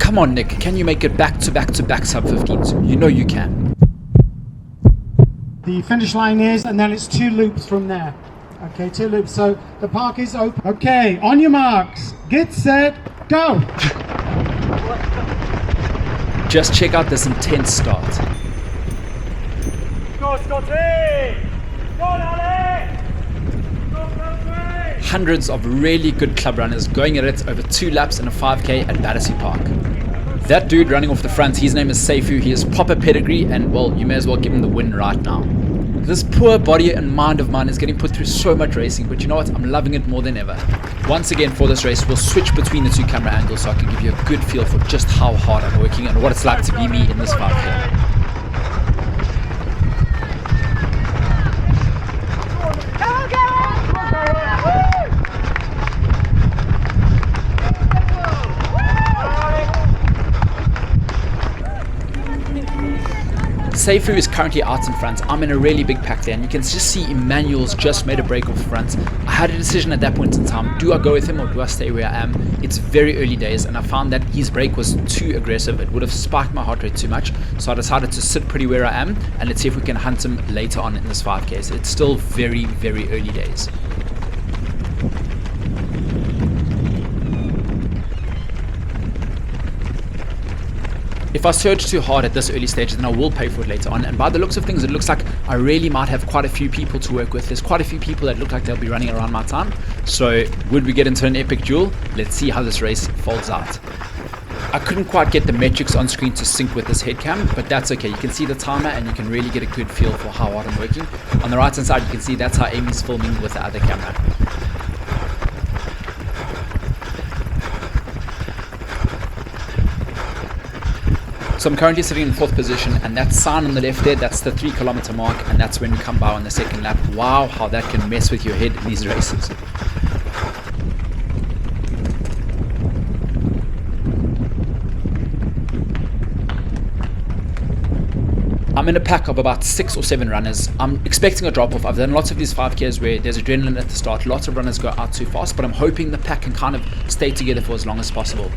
Come on, Nick, can you make it back to back to back sub 15s? You know you can. The finish line is, and then it's 2 loops from there. Okay, 2 loops. So the park is open. Okay, on your marks, get set, go. Just check out this intense start. Go, Scotty! Go, Alex! Go, Scotty! Hundreds of really good club runners going at it over 2 laps in a 5k at Battersea Park. That dude running off the front, his name is Seifu. He has proper pedigree, and well, you may as well give him the win right now. This poor body and mind of mine is getting put through so much racing, but you know what? I'm loving it more than ever. Once again for this race, we'll switch between the 2 camera angles so I can give you a good feel for just how hard I'm working and what it's like to be me in this 5k. Seifu is currently out in front. I'm in a really big pack there, and you can just see Emmanuel's just made a break off front. I had a decision at that point in time. Do I go with him or do I stay where I am? It's very early days, and I found that his break was too aggressive. It would have spiked my heart rate too much, so I decided to sit pretty where I am, and let's see if we can hunt him later on in this 5k. So it's still very, very early days. If I surge too hard at this early stage, then I will pay for it later on. And by the looks of things, it looks like I really might have quite a few people to work with. There's quite a few people that look like they'll be running around my time. So would we get into an epic duel? Let's see how this race folds out. I couldn't quite get the metrics on screen to sync with this head cam, but that's okay. You can see the timer and you can really get a good feel for how hard I'm working. On the right hand side, you can see that's how Amie's filming with the other camera. So I'm currently sitting in 4th position, and that sign on the left there, that's the 3 kilometer mark, and that's when we come by on the 2nd lap. Wow, how that can mess with your head in these races. I'm in a pack of about 6 or 7 runners. I'm expecting a drop off. I've done lots of these 5Ks where there's adrenaline at the start. Lots of runners go out too fast, but I'm hoping the pack can kind of stay together for as long as possible.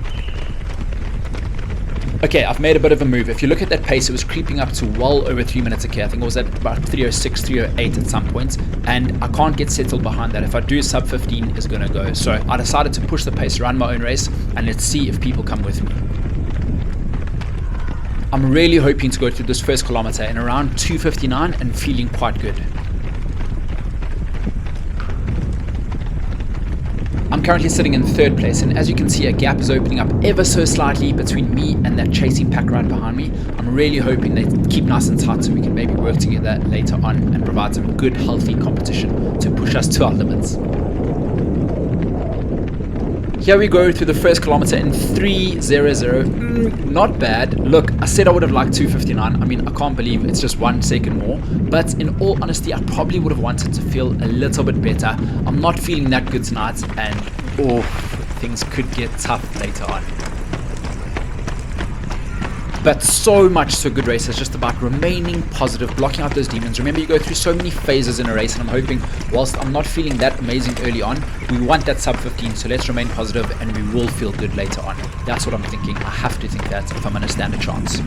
Okay, I've made a bit of a move. If you look at that pace, it was creeping up to well over 3 minutes a K. I think it was at about 3:06, 3:08 at some points, and I can't get settled behind that. If I do, sub 15 is going to go. So I decided to push the pace, run my own race, and let's see if people come with me. I'm really hoping to go through this first kilometer in around 2:59 and feeling quite good. I'm currently sitting in 3rd place, and as you can see, a gap is opening up ever so slightly between me and that chasing pack right behind me. I'm really hoping they keep nice and tight so we can maybe work together later on and provide some good, healthy competition to push us to our limits. Here we go through the first kilometer in 3:00. Not bad. Look, I said I would have liked 2:59. I mean, I can't believe it's just 1 second more. But in all honesty, I probably would have wanted to feel a little bit better. I'm not feeling that good tonight, and oh, things could get tough later on. But so much so good race is just about remaining positive, blocking out those demons. Remember, you go through so many phases in a race, and I'm hoping, whilst I'm not feeling that amazing early on, we want that sub 15, so let's remain positive and we will feel good later on. That's what I'm thinking. I have to think that if I'm going to stand a chance.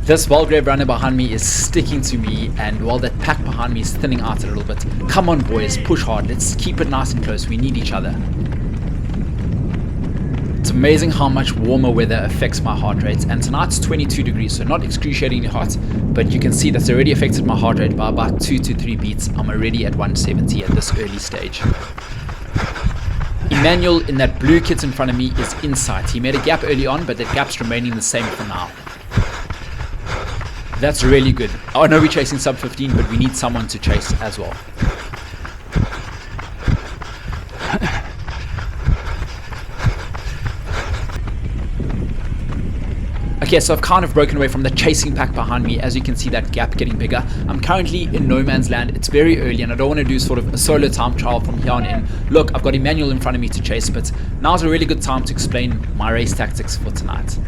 This Belgrave runner behind me is sticking to me, and while that pack behind me is thinning out a little bit. Come on boys, push hard, let's keep it nice and close, we need each other. It's amazing how much warmer weather affects my heart rate, and tonight's 22 degrees, so not excruciatingly hot, but you can see that's already affected my heart rate by about 2 to 3 beats. I'm already at 170 at this early stage. Emmanuel in that blue kit in front of me is in sight. He made a gap early on, but that gap's remaining the same for now. That's really good. I know we're chasing sub 15, but we need someone to chase as well. Okay, so I've kind of broken away from the chasing pack behind me. As you can see, that gap getting bigger. I'm currently in no man's land. It's very early, and I don't want to do sort of a solo time trial from here on in. Look, I've got Emmanuel in front of me to chase, but now's a really good time to explain my race tactics for tonight.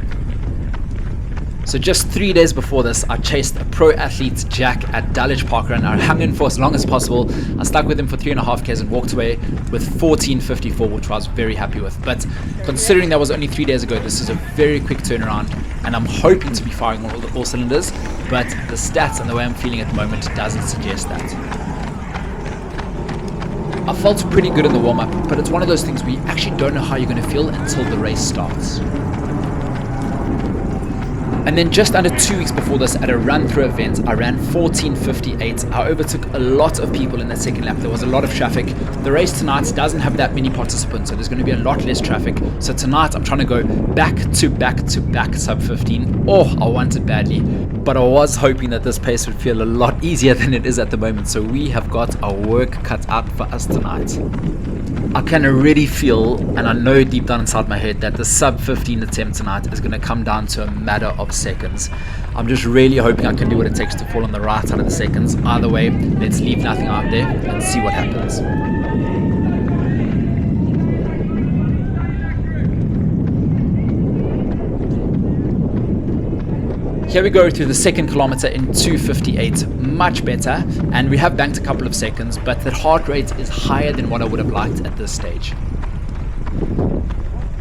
So just 3 days before this, I chased a pro athlete, Jack, at Dulwich Park Run. I hung in for as long as possible. I stuck with him for 3.5 Ks and walked away with 14:54, which I was very happy with. But considering that was only 3 days ago, this is a very quick turnaround, and I'm hoping to be firing all cylinders, but the stats and the way I'm feeling at the moment doesn't suggest that. I felt pretty good in the warm-up, but it's one of those things where you actually don't know how you're going to feel until the race starts. And then just under 2 weeks before this, at a run-through event, I ran 14:58. I overtook a lot of people in that second lap. There was a lot of traffic. The race tonight doesn't have that many participants, so there's going to be a lot less traffic. So tonight, I'm trying to go back to back sub 15. Oh, I want it badly. But I was hoping that this pace would feel a lot easier than it is at the moment. So we have got our work cut out for us tonight. I can already feel, and I know deep down inside my head, that the sub 15 attempt tonight is going to come down to a matter of seconds. I'm just really hoping I can do what it takes to fall on the right side of the seconds. Either way, let's leave nothing out there and see what happens. Here we go through the second kilometer in 2:58, much better, and we have banked a couple of seconds, but the heart rate is higher than what I would have liked at this stage.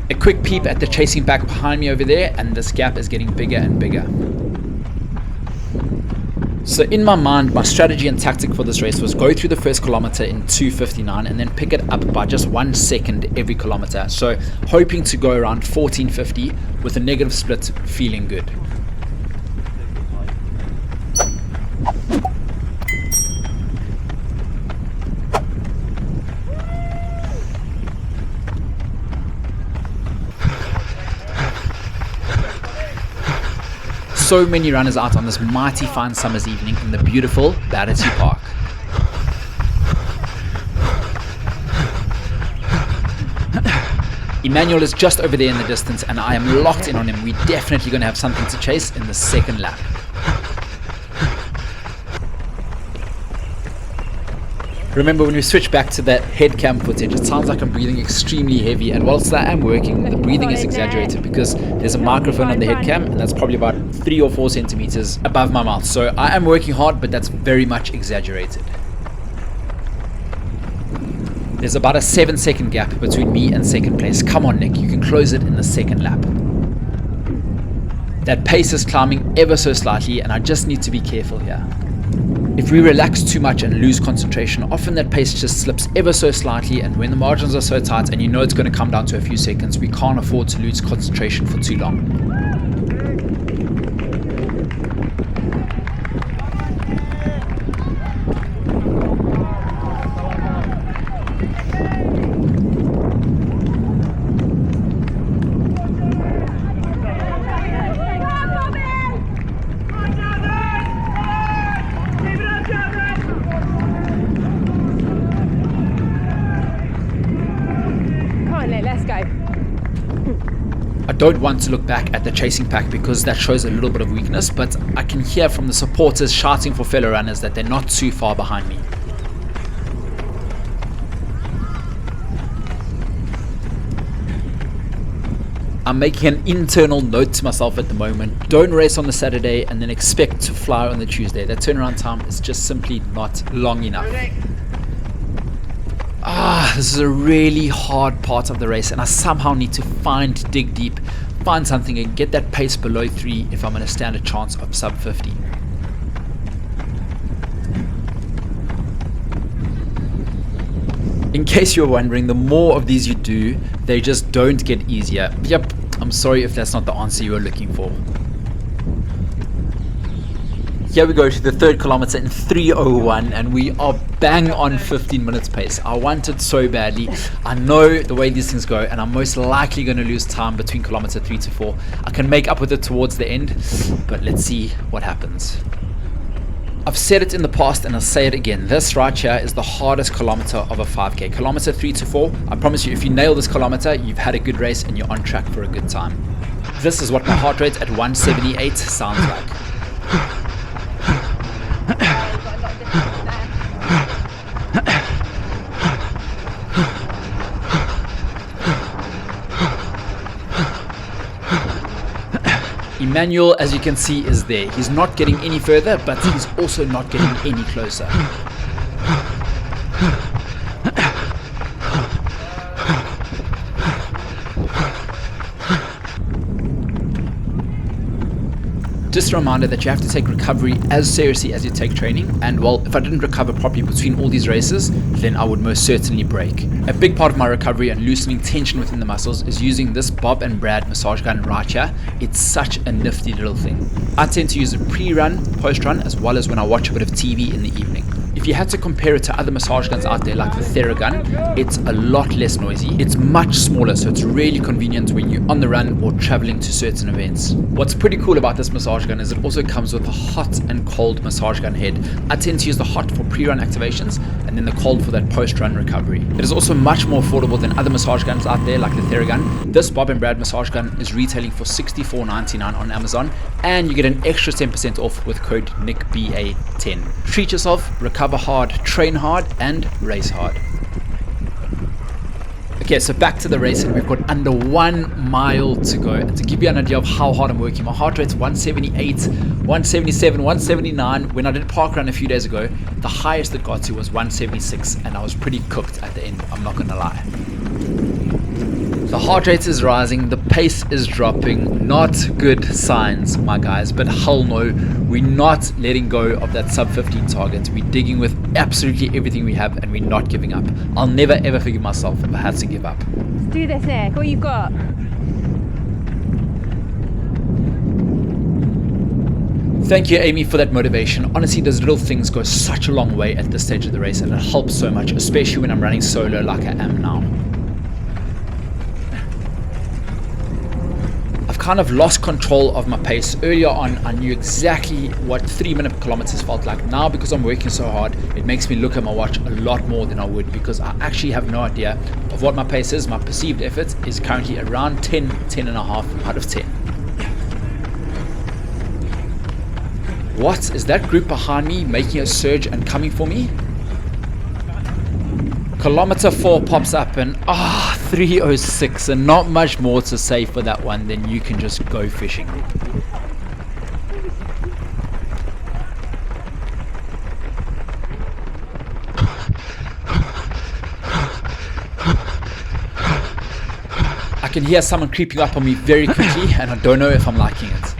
A quick peep at the chasing pack behind me over there, and this gap is getting bigger and bigger. So in my mind, my strategy and tactic for this race was go through the first kilometer in 2:59 and then pick it up by just 1 second every kilometer. So hoping to go around 14:50 with a negative split, feeling good. So many runners out on this mighty fine summer's evening in the beautiful Battersea Park. Emmanuel is just over there in the distance, and I am locked in on him. We're definitely going to have something to chase in the second lap. Remember, when we switch back to that head cam footage, it sounds like I'm breathing extremely heavy, and whilst I am working, the breathing is exaggerated because there's a microphone on the head cam, and that's probably about 3 or 4 centimeters above my mouth. So I am working hard, but that's very much exaggerated. There's about a 7-second gap between me and second place. Come on, Nick, you can close it in the second lap. That pace is climbing ever so slightly, and I just need to be careful here. If we relax too much and lose concentration, often that pace just slips ever so slightly, and when the margins are so tight and you know it's going to come down to a few seconds, we can't afford to lose concentration for too long. I don't want to look back at the chasing pack because that shows a little bit of weakness, but I can hear from the supporters shouting for fellow runners that they're not too far behind me. I'm making an internal note to myself at the moment: don't race on the Saturday and then expect to fly on the Tuesday. That turnaround time is just simply not long enough. This is a really hard part of the race, and I somehow need to dig deep, find something and get that pace below 3 if I'm going to stand a chance of sub 50. In case you're wondering, the more of these you do, they just don't get easier. Yep, I'm sorry if that's not the answer you were looking for. Here we go to the third kilometer in 3:01, and we are bang on 15 minutes pace. I want it so badly. I know the way these things go, and I'm most likely going to lose time between kilometer 3 to 4. I can make up with it towards the end, but let's see what happens. I've said it in the past and I'll say it again. This right here is the hardest kilometer of a 5k. Kilometer 3 to 4, I promise you, if you nail this kilometer, you've had a good race and you're on track for a good time. This is what my heart rate at 178 sounds like. Emmanuel, as you can see, is there. He's not getting any further, but he's also not getting any closer. Just a reminder that you have to take recovery as seriously as you take training, and well, if I didn't recover properly between all these races, then I would most certainly break. A big part of my recovery and loosening tension within the muscles is using this Bob and Brad massage gun right here. It's such a nifty little thing. I tend to use it pre-run, post-run, as well as when I watch a bit of TV in the evening. If you had to compare it to other massage guns out there like the Theragun, it's a lot less noisy. It's much smaller, so it's really convenient when you're on the run or traveling to certain events. What's pretty cool about this massage gun is it also comes with a hot and cold massage gun head. I tend to use the hot for pre-run activations and then the cold for that post-run recovery. It is also much more affordable than other massage guns out there like the Theragun. This Bob and Brad massage gun is retailing for $64.99 on Amazon, and you get an extra 10% off with code NICKBA10. Treat yourself, recover hard, train hard, and race hard. Okay, so back to the racing. We've got under 1 mile to go. And to give you an idea of how hard I'm working, my heart rate's 178, 177, 179. When I did parkrun a few days ago, the highest it got to was 176, and I was pretty cooked at the end, I'm not gonna lie. The heart rate is rising, the pace is dropping. Not good signs, my guys, but hell no, we're not letting go of that sub 15 target. We're digging with absolutely everything we have, and we're not giving up. I'll never ever forgive myself if I had to give up. Let's do this, Nick. What you've got? Thank you, Amie, for that motivation. Honestly, those little things go such a long way at this stage of the race, and it helps so much, especially when I'm running solo like I am now. Kind of lost control of my pace. Earlier on, I knew exactly what 3-minute kilometers felt like. Now, because I'm working so hard, it makes me look at my watch a lot more than I would, because I actually have no idea of what my pace is. My perceived effort is currently around 10 and a half out of 10. What is that group behind me making a surge and coming for me? Kilometer 4 pops up and 3:06, and not much more to say for that one than you can just go fishing. I can hear someone creeping up on me very quickly, and I don't know if I'm liking it.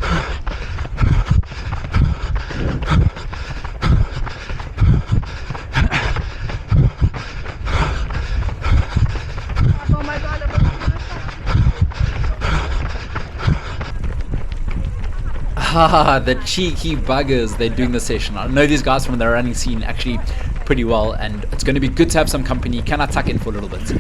The cheeky buggers, they're doing the session. I know these guys from the running scene actually pretty well, and it's going to be good to have some company. Can I tuck in for a little bit?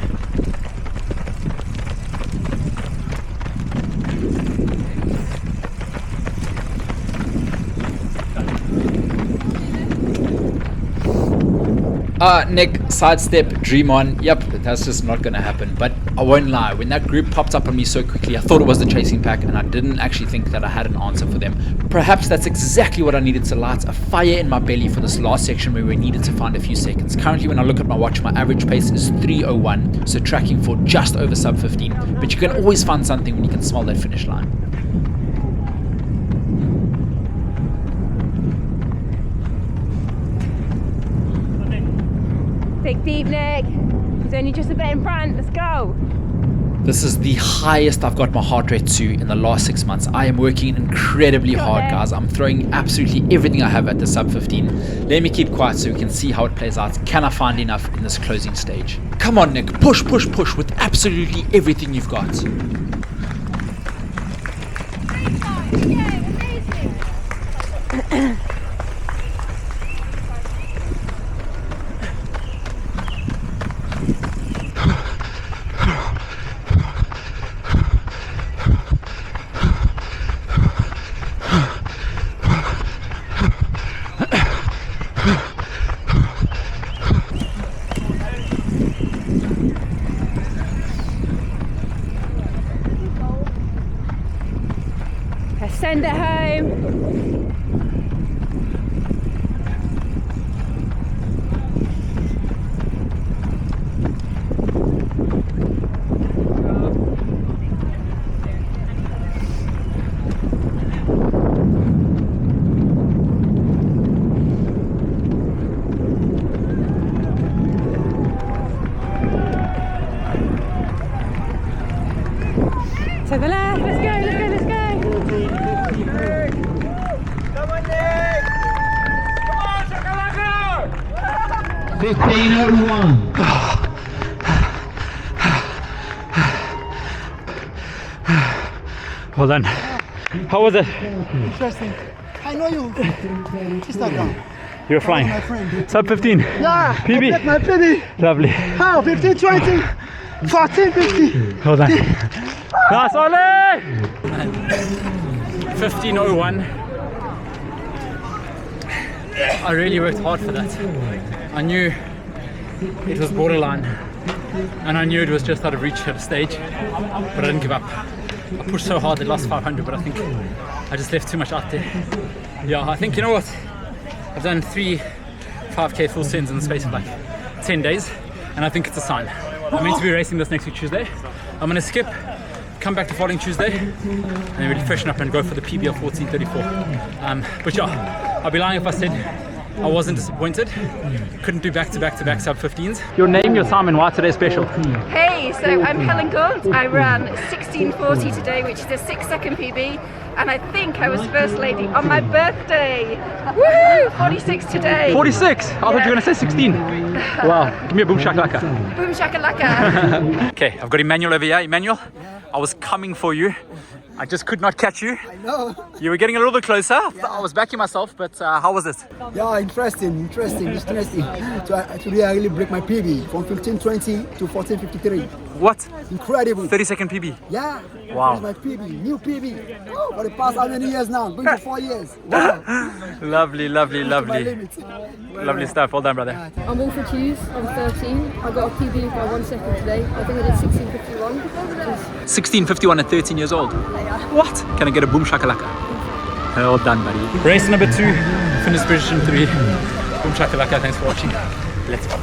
Nick, sidestep, dream on. Yep, that's just not gonna happen. But I won't lie, when that group popped up on me so quickly, I thought it was the chasing pack, and I didn't actually think that I had an answer for them. Perhaps that's exactly what I needed to light a fire in my belly for this last section where we needed to find a few seconds. Currently, when I look at my watch, my average pace is 3:01, so tracking for just over sub 15. But you can always find something when you can smell that finish line. Dig deep, Nick. He's only just a bit in front. Let's go. This is the highest I've got my heart rate to in the last 6 months. I am working incredibly hard, guys. I'm throwing absolutely everything I have at the sub 15. Let me keep quiet so we can see how it plays out. Can I find enough in this closing stage? Come on, Nick. Push, push, push with absolutely everything you've got. Send it home. The left, let's go, let's go, let's go. Come on, Nick! Come on, Shakalaka! 15:01. Well done. How was it? Interesting. I know you. Instagram. You were flying. My friend. Sub 15. Yeah. PB. I my PB. Lovely. How? 15, 20, 14, 50. Well done. Nice, Ollie! 15:01. I really worked hard for that. I knew it was borderline, and I knew it was just out of reach at a stage, but I didn't give up. I pushed so hard, they lost 500, but I think I just left too much out there. Yeah, I think, you know what? I've done 3 5K full sends in the space of like 10 days, and I think it's a sign. I'm meant to be racing this next week Tuesday. I'm gonna skip, come back the following Tuesday, and then really freshen up and go for the PB of 14:34. But yeah, I'd be lying if I said I wasn't disappointed. Couldn't do back-to-back-to-back sub 15s. Your name, your time, and why today's special? Hey, so I'm Helen Gaunt. I ran 16:40 today, which is a 6-second PB, and I think I was first lady on my birthday. Woo! 46 today. 46? I thought you were going to say 16. Wow, give me a boom shakalaka. Boom shakalaka. Okay, I've got Emmanuel over here. Emmanuel, I was coming for you. I just could not catch you. I know. You were getting a little bit closer. I was backing myself, but how was it? Yeah, interesting. So today I really break my PB from 15:20 to 14:53. What? Incredible. 30-second PB. Yeah. Wow. That's my PB, new PB. Oh, for the past how many years now? Going to 4 years. Wow. Lovely, lovely, My lovely. limit. Lovely stuff. Well done, brother. I'm all for choose. I'm 13. I got a PB by 1 second today. I think I did 16:51. 16:51 at 13 years old. What? Can I get a boom shakalaka? Well done, buddy. Race number 2, finish position 3. Boom shakalaka. Thanks for watching. Let's go.